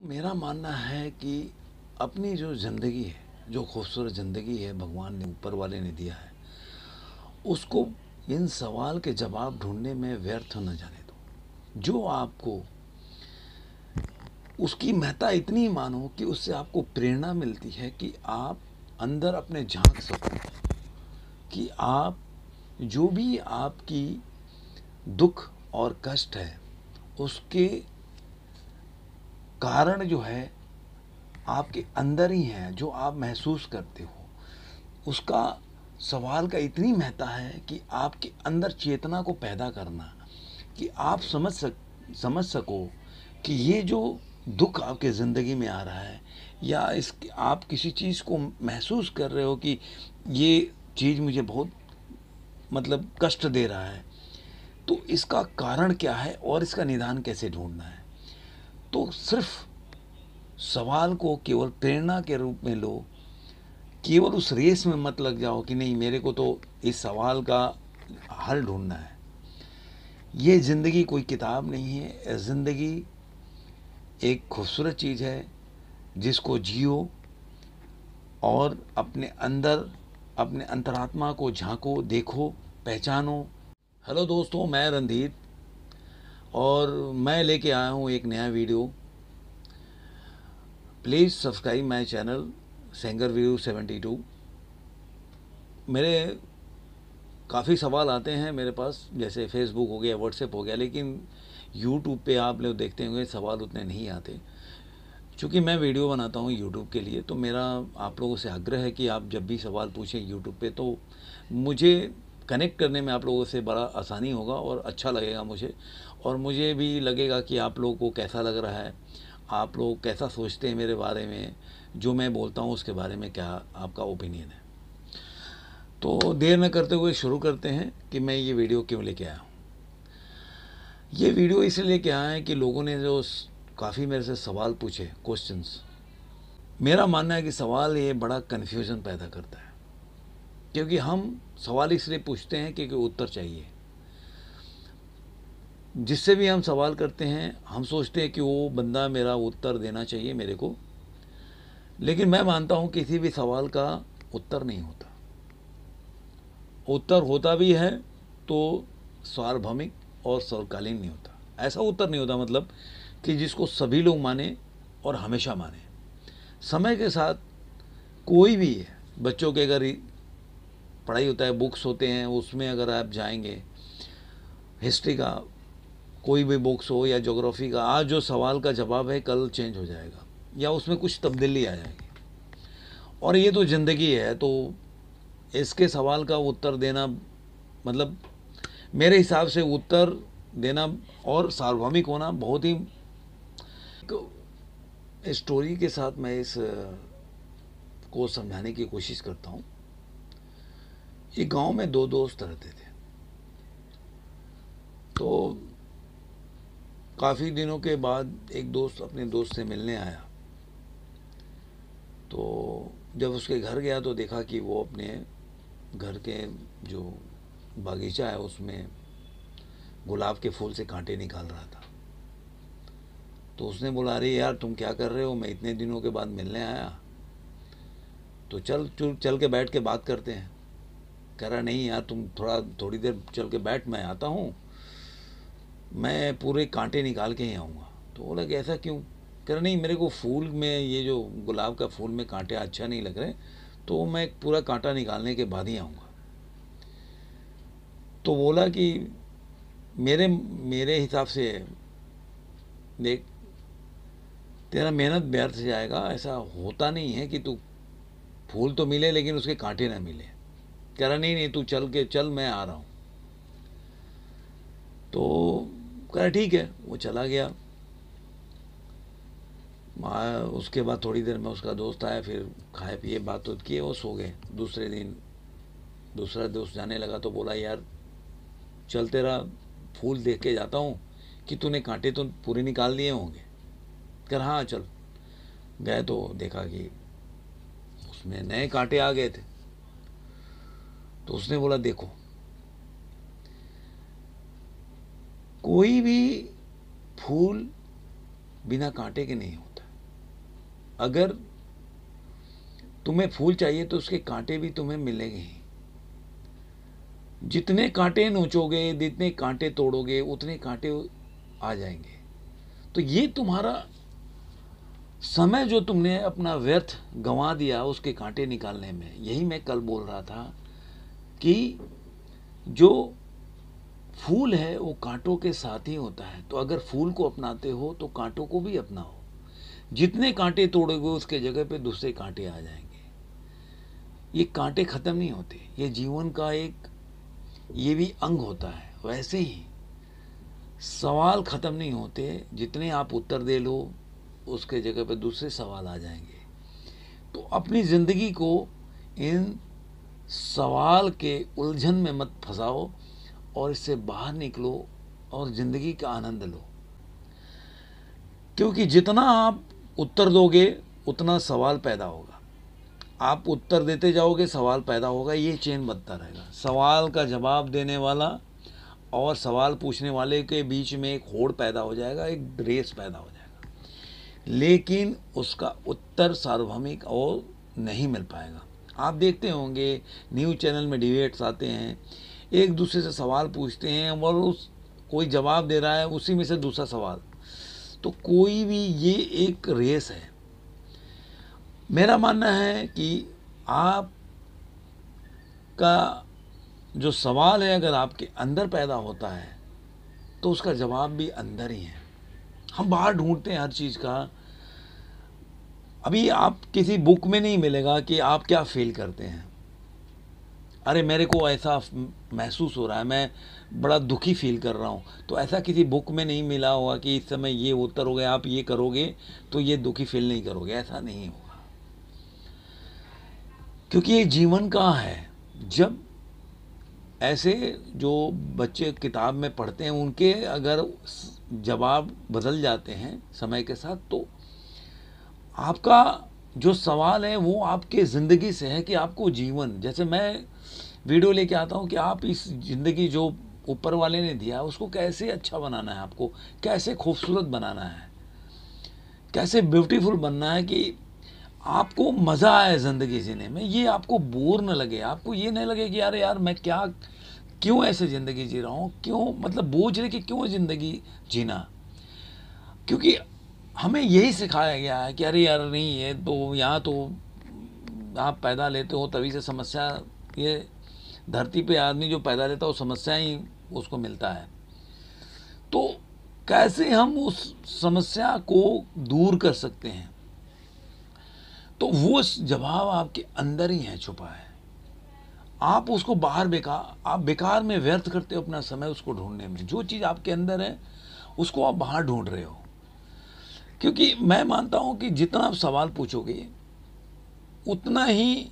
मेरा मानना है कि अपनी जो ज़िंदगी है, जो खूबसूरत ज़िंदगी है भगवान ने, ऊपर वाले ने दिया है, उसको इन सवाल के जवाब ढूँढने में व्यर्थ न जाने दो। जो आपको उसकी महत्ता इतनी मानो कि उससे आपको प्रेरणा मिलती है कि आप अंदर अपने झाँक सको, कि आप जो भी आपकी दुख और कष्ट है, उसके कारण जो है आपके अंदर ही है, जो आप महसूस करते हो। उसका सवाल का इतनी महत्ता है कि आपके अंदर चेतना को पैदा करना, कि आप समझ सको कि ये जो दुख आपके ज़िंदगी में आ रहा है, या इस आप किसी चीज़ को महसूस कर रहे हो कि ये चीज़ मुझे बहुत कष्ट दे रहा है, तो इसका कारण क्या है और इसका निदान कैसे ढूंढना है। तो सिर्फ सवाल को केवल प्रेरणा के रूप में लो, केवल उस रेस में मत लग जाओ कि नहीं मेरे को तो इस सवाल का हल ढूंढना है। ये ज़िंदगी कोई किताब नहीं है, ज़िंदगी एक खूबसूरत चीज़ है जिसको जियो और अपने अंदर, अपने अंतरात्मा को झांको, देखो, पहचानो। हेलो दोस्तों, मैं रणधीर और मैं लेके आया हूँ एक नया video. Please subscribe my channel Sengar view 72। मेरे काफ़ी सवाल आते हैं मेरे पास, जैसे फेसबुक हो गया, व्हाट्सएप हो गया, लेकिन यूट्यूब पे आप लोग देखते होंगे सवाल उतने नहीं आते। चूँकि मैं वीडियो बनाता हूँ यूट्यूब के लिए, तो मेरा आप लोगों से आग्रह है कि आप जब भी सवाल पूछें यूट्यूब पे, तो मुझे कनेक्ट करने में आप लोगों से बड़ा आसानी होगा और अच्छा लगेगा मुझे, और मुझे भी लगेगा कि आप लोगों को कैसा लग रहा है, आप लोग कैसा सोचते हैं मेरे बारे में, जो मैं बोलता हूँ उसके बारे में क्या आपका ओपिनियन है। तो देर न करते हुए शुरू करते हैं कि मैं ये वीडियो क्यों लेके आया हूँ। ये वीडियो इसलिए लेके आया है कि लोगों ने जो काफ़ी मेरे से सवाल पूछे, क्वेश्चंस, मेरा मानना है कि सवाल ये बड़ा कन्फ्यूज़न पैदा करता है। क्योंकि हम सवाल इसलिए पूछते हैं क्योंकि उत्तर चाहिए। जिससे भी हम सवाल करते हैं हम सोचते हैं कि वो बंदा मेरा उत्तर देना चाहिए मेरे को, लेकिन मैं मानता हूँ किसी भी सवाल का उत्तर नहीं होता। उत्तर होता भी है तो सार्वभौमिक और सर्वकालीन नहीं होता। ऐसा उत्तर नहीं होता कि जिसको सभी लोग माने और हमेशा माने। समय के साथ कोई भी है, बच्चों के अगर पढ़ाई होता है, बुक्स होते हैं, उसमें अगर आप जाएंगे, हिस्ट्री का कोई भी बुक्स हो या ज्योग्राफी का, आज जो सवाल का जवाब है कल चेंज हो जाएगा या उसमें कुछ तब्दीली आ जाएगी। और ये तो ज़िंदगी है, तो इसके सवाल का उत्तर देना मेरे हिसाब से उत्तर देना और सार्वभौमिक होना बहुत ही स्टोरी के साथ मैं इस को समझाने की कोशिश करता हूँ। एक गांव में दो दोस्त रहते थे। तो काफ़ी दिनों के बाद एक दोस्त अपने दोस्त से मिलने आया। तो जब उसके घर गया तो देखा कि वो अपने घर के जो बागीचा है उसमें गुलाब के फूल से कांटे निकाल रहा था। तो उसने बोला, अरे यार तुम क्या कर रहे हो, मैं इतने दिनों के बाद मिलने आया, तो चल के बैठ के बात करते हैं। कह रहा, नहीं यार तुम थोड़ी देर चल के बैठ, मैं आता हूँ, मैं पूरे कांटे निकाल के ही आऊँगा। तो बोला कि ऐसा क्यों? कह रहा, नहीं मेरे को फूल में, ये जो गुलाब का फूल में कांटे अच्छा नहीं लग रहे, तो मैं पूरा कांटा निकालने के बाद ही आऊँगा। तो बोला कि मेरे मेरे हिसाब से देख, तेरा मेहनत व्यर्थ जाएगा। ऐसा होता नहीं है कि तू फूल तो मिले लेकिन उसके कांटे ना मिले। कह रहा, नहीं नहीं तू चल, मैं आ रहा हूँ। तो कह रहा ठीक है, वो चला गया। उसके बाद थोड़ी देर में उसका दोस्त आया, फिर खाए पिए बात किए, वो सो गए। दूसरे दिन दूसरा दोस्त जाने लगा तो बोला, यार चल तेरा फूल देख के जाता हूँ कि तूने कांटे तो पूरे निकाल दिए होंगे। कह रहा, हाँ चल। गए तो देखा कि उसमें नए कांटे आ गए थे। तो उसने बोला, देखो कोई भी फूल बिना कांटे के नहीं होता। अगर तुम्हें फूल चाहिए तो उसके कांटे भी तुम्हें मिलेंगे ही। जितने कांटे नोचोगे, जितने कांटे तोड़ोगे, उतने कांटे आ जाएंगे। तो ये तुम्हारा समय जो तुमने अपना व्यर्थ गंवा दिया उसके कांटे निकालने में, यही मैं कल बोल रहा था कि जो फूल है वो कांटों के साथ ही होता है। तो अगर फूल को अपनाते हो तो कांटों को भी अपनाओ। जितने कांटे तोड़ोगे उसके जगह पे दूसरे कांटे आ जाएंगे। ये कांटे खत्म नहीं होते, ये जीवन का एक ये भी अंग होता है। वैसे ही सवाल खत्म नहीं होते, जितने आप उत्तर दे लो उसके जगह पे दूसरे सवाल आ जाएंगे। तो अपनी जिंदगी को इन सवाल के उलझन में मत फंसाओ और इससे बाहर निकलो और जिंदगी का आनंद लो। क्योंकि जितना आप उत्तर दोगे उतना सवाल पैदा होगा। आप उत्तर देते जाओगे, सवाल पैदा होगा, ये चेन बनता रहेगा। सवाल का जवाब देने वाला और सवाल पूछने वाले के बीच में एक होड़ पैदा हो जाएगा, एक रेस पैदा हो जाएगा, लेकिन उसका उत्तर सार्वभौमिक और नहीं मिल पाएगा। आप देखते होंगे न्यूज़ चैनल में डिबेट्स आते हैं, एक दूसरे से सवाल पूछते हैं और उस कोई जवाब दे रहा है, उसी में से दूसरा सवाल। तो कोई भी, ये एक रेस है। मेरा मानना है कि आप का जो सवाल है अगर आपके अंदर पैदा होता है तो उसका जवाब भी अंदर ही है। हम बाहर ढूंढते हैं हर चीज़ का। अभी आप किसी बुक में नहीं मिलेगा कि आप क्या फील करते हैं। अरे मेरे को ऐसा महसूस हो रहा है, मैं बड़ा दुखी फील कर रहा हूँ, तो ऐसा किसी बुक में नहीं मिला होगा कि इस समय ये उत्तर हो गया, आप ये करोगे तो ये दुखी फील नहीं करोगे। ऐसा नहीं होगा, क्योंकि ये जीवन का है। जब ऐसे जो बच्चे किताब में पढ़ते हैं उनके अगर जवाब बदल जाते हैं समय के साथ, तो आपका जो सवाल है वो आपके ज़िंदगी से है कि आपको जीवन, जैसे मैं वीडियो लेके आता हूँ कि आप इस ज़िंदगी जो ऊपर वाले ने दिया है उसको कैसे अच्छा बनाना है, आपको कैसे खूबसूरत बनाना है, कैसे ब्यूटीफुल बनना है कि आपको मज़ा आए ज़िंदगी जीने में, ये आपको बोर न लगे, आपको ये नहीं लगे कि यार यार मैं क्या क्यों ऐसे ज़िंदगी जी रहा हूँ, क्यों मतलब बोझ लेके क्यों ज़िंदगी जीना। क्योंकि हमें यही सिखाया गया है कि अरे यार नहीं, ये तो यहाँ तो आप पैदा लेते हो तभी से समस्या, ये धरती पे आदमी जो पैदा लेता है वो समस्या ही उसको मिलता है। तो कैसे हम उस समस्या को दूर कर सकते हैं, तो वो जवाब आपके अंदर ही है, छुपा है। आप उसको बाहर आप बेकार में व्यर्थ करते हो अपना समय उसको ढूंढने में। जो चीज़ आपके अंदर है उसको आप बाहर ढूंढ रहे हो। क्योंकि मैं मानता हूं कि जितना आप सवाल पूछोगे उतना ही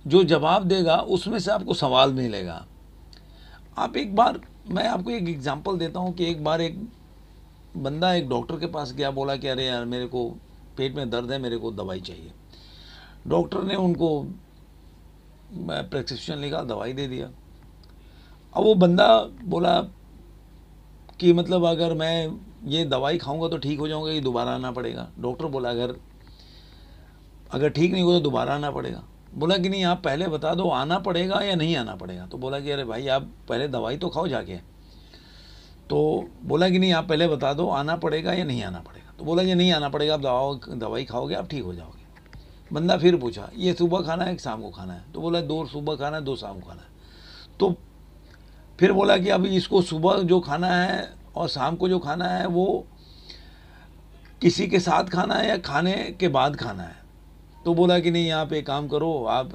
जो जवाब देगा उसमें से आपको सवाल मिलेगा। आप एक बार, मैं आपको एक एग्जांपल देता हूं कि एक बार एक बंदा एक डॉक्टर के पास गया, बोला कि अरे यार मेरे को पेट में दर्द है, मेरे को दवाई चाहिए। डॉक्टर ने उनको प्रेस्क्रिप्शन लिखा, दवाई दे दिया। अब वो बंदा बोला कि मतलब अगर मैं ये दवाई खाऊंगा तो ठीक हो जाऊंगा, ये दोबारा आना पड़ेगा। डॉक्टर बोला अगर ठीक नहीं हो तो दोबारा आना पड़ेगा। बोला कि नहीं, आप पहले बता दो आना पड़ेगा या नहीं आना पड़ेगा। तो बोला कि अरे भाई आप पहले दवाई तो खाओ जाके। तो बोला कि नहीं, आप पहले बता दो आना पड़ेगा या नहीं आना पड़ेगा। तो बोला कि नहीं आना पड़ेगा, आप दवाई खाओगे आप ठीक हो जाओगे। बंदा फिर पूछा, ये सुबह खाना है कि शाम को खाना है। तो बोला 2 सुबह खाना है 2 शाम को खाना है। तो फिर बोला कि अब इसको सुबह जो खाना है और शाम को जो खाना है वो किसी के साथ खाना है या खाने के बाद खाना है। तो बोला कि नहीं, आप एक काम करो, आप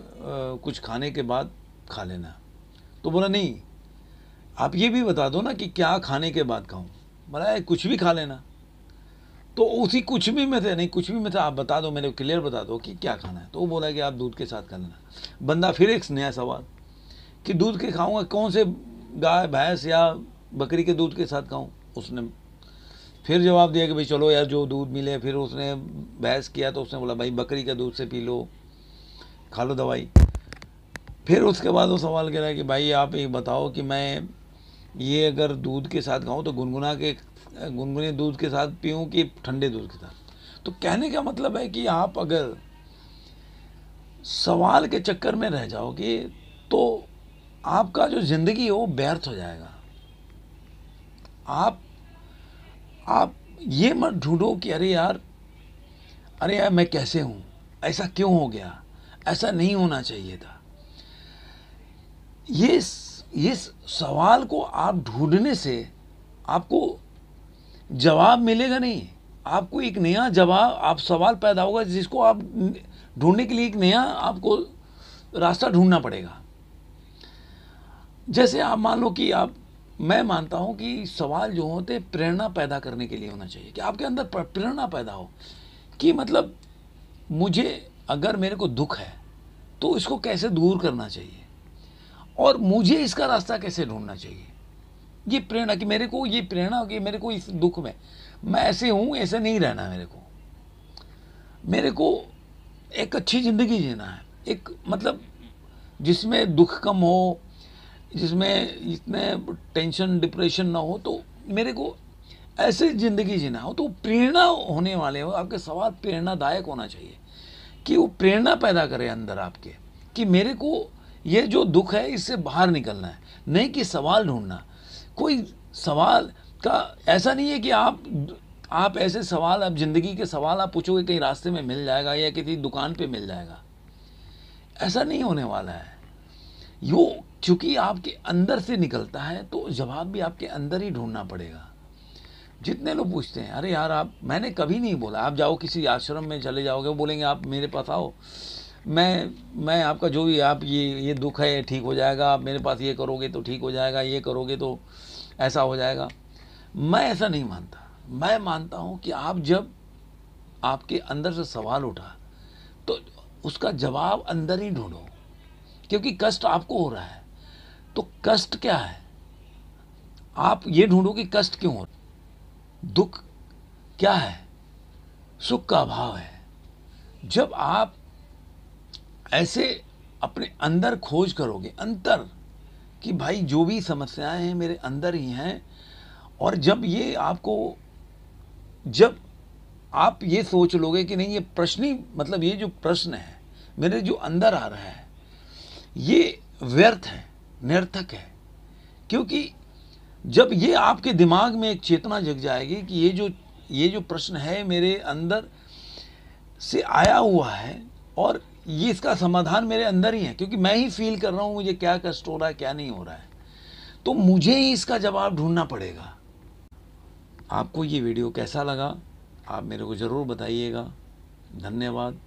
कुछ खाने के बाद खा लेना। तो बोला नहीं, आप ये भी बता दो ना कि क्या खाने के बाद खाऊं। बोला कुछ भी खा लेना। तो उसी कुछ भी में से, नहीं कुछ भी में से आप बता दो, मेरे को क्लियर बता दो कि क्या खाना है। तो वो बोला कि आप दूध के साथ खा लेना। बंदा फिर एक नया सवाल कि दूध के खाऊंगा, कौन से गाय भैंस या बकरी के दूध के साथ खाऊं। उसने फिर जवाब दिया कि भाई चलो यार जो दूध मिले। फिर उसने बहस किया तो उसने बोला भाई बकरी का दूध से पी लो, खा लो दवाई। फिर उसके बाद वो सवाल कह रहा है कि भाई आप ये बताओ कि मैं ये अगर दूध के साथ खाऊं तो गुनगुने दूध के साथ पीऊं कि ठंडे दूध के साथ। तो कहने का मतलब है कि आप अगर सवाल के चक्कर में रह जाओगे तो आपका जो ज़िंदगी है वो व्यर्थ हो जाएगा। आप ये मत ढूंढो कि अरे यार मैं कैसे हूँ, ऐसा क्यों हो गया, ऐसा नहीं होना चाहिए था। ये सवाल को आप ढूंढने से आपको जवाब मिलेगा नहीं, आपको एक नया जवाब, आप सवाल पैदा होगा जिसको आप ढूंढने के लिए एक नया आपको रास्ता ढूंढना पड़ेगा। जैसे आप मान लो कि मैं मानता हूं कि सवाल जो होते हैं प्रेरणा पैदा करने के लिए होना चाहिए, कि आपके अंदर प्रेरणा पैदा हो कि मतलब मुझे, अगर मेरे को दुख है तो इसको कैसे दूर करना चाहिए और मुझे इसका रास्ता कैसे ढूंढना चाहिए। ये प्रेरणा, कि मेरे को ये प्रेरणा कि मेरे को इस दुख में मैं ऐसे हूं, ऐसे नहीं रहना, मेरे को एक अच्छी ज़िंदगी जीना है, एक मतलब जिसमें दुख कम हो, जिसमें इतने टेंशन डिप्रेशन ना हो, तो मेरे को ऐसे ज़िंदगी जीना हो। तो प्रेरणा होने वाले हो, आपके सवाल प्रेरणादायक होना चाहिए कि वो प्रेरणा पैदा करे अंदर आपके, कि मेरे को ये जो दुख है इससे बाहर निकलना है, नहीं कि सवाल ढूंढना। कोई सवाल का ऐसा नहीं है कि आप ऐसे सवाल, आप ज़िंदगी के सवाल आप पूछोगे कहीं रास्ते में मिल जाएगा या किसी दुकान पे मिल जाएगा, ऐसा नहीं होने वाला है। यो चूंकि आपके अंदर से निकलता है तो जवाब भी आपके अंदर ही ढूंढना पड़ेगा। जितने लोग पूछते हैं अरे यार मैंने कभी नहीं बोला, आप जाओ किसी आश्रम में चले जाओगे, वो बोलेंगे आप मेरे पास आओ, मैं आपका जो भी आप ये दुख है ठीक हो जाएगा, आप मेरे पास ये करोगे तो ठीक हो जाएगा, ये करोगे तो ऐसा हो जाएगा। मैं ऐसा नहीं मानता। मैं मानता हूँ कि आप जब आपके अंदर से सवाल उठा तो उसका जवाब अंदर ही ढूंढो, क्योंकि कष्ट आपको हो रहा है तो कष्ट क्या है, आप ये ढूंढो कि कष्ट क्यों हो रहा है, दुख क्या है, सुख का अभाव है। जब आप ऐसे अपने अंदर खोज करोगे, अंतर, कि भाई जो भी समस्याएं हैं मेरे अंदर ही हैं, और जब आप ये सोच लोगे कि नहीं ये प्रश्न ही, मतलब ये जो प्रश्न है मेरे जो अंदर आ रहा है ये व्यर्थ है, निरर्थक है, क्योंकि जब ये आपके दिमाग में एक चेतना जग जाएगी कि ये जो प्रश्न है मेरे अंदर से आया हुआ है और ये इसका समाधान मेरे अंदर ही है, क्योंकि मैं ही फील कर रहा हूँ मुझे क्या कष्ट हो रहा है, क्या नहीं हो रहा है, तो मुझे ही इसका जवाब ढूंढना पड़ेगा। आपको ये वीडियो कैसा लगा आप मेरे को ज़रूर बताइएगा। धन्यवाद।